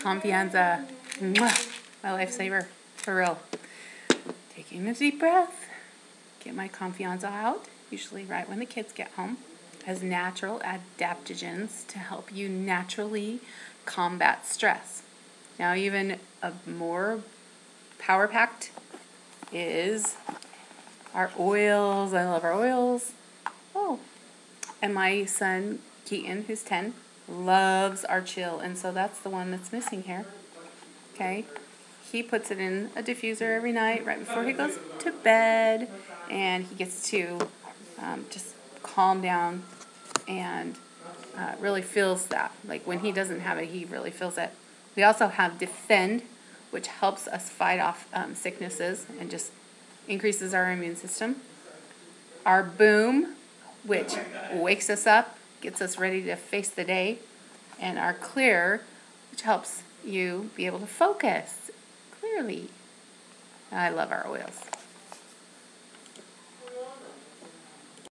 Confianza. Mwah. My lifesaver. For real. Taking a deep breath. Get my Confianza out, usually right when the kids get home, as natural adaptogens to help you naturally combat stress. Now, even a more power-packed is our oils. I love our oils. Oh, and my son, Keaton, who's 10, loves our chill, and so that's the one that's missing here. Okay? He puts it in a diffuser every night right before he goes to bed, and he gets to just calm down and really feels that. Like when he doesn't have it, he really feels it. We also have Defend, which helps us fight off sicknesses and just increases our immune system. Our Boom, which wakes us up, gets us ready to face the day. And our Clear, which helps you be able to focus clearly. I love our oils.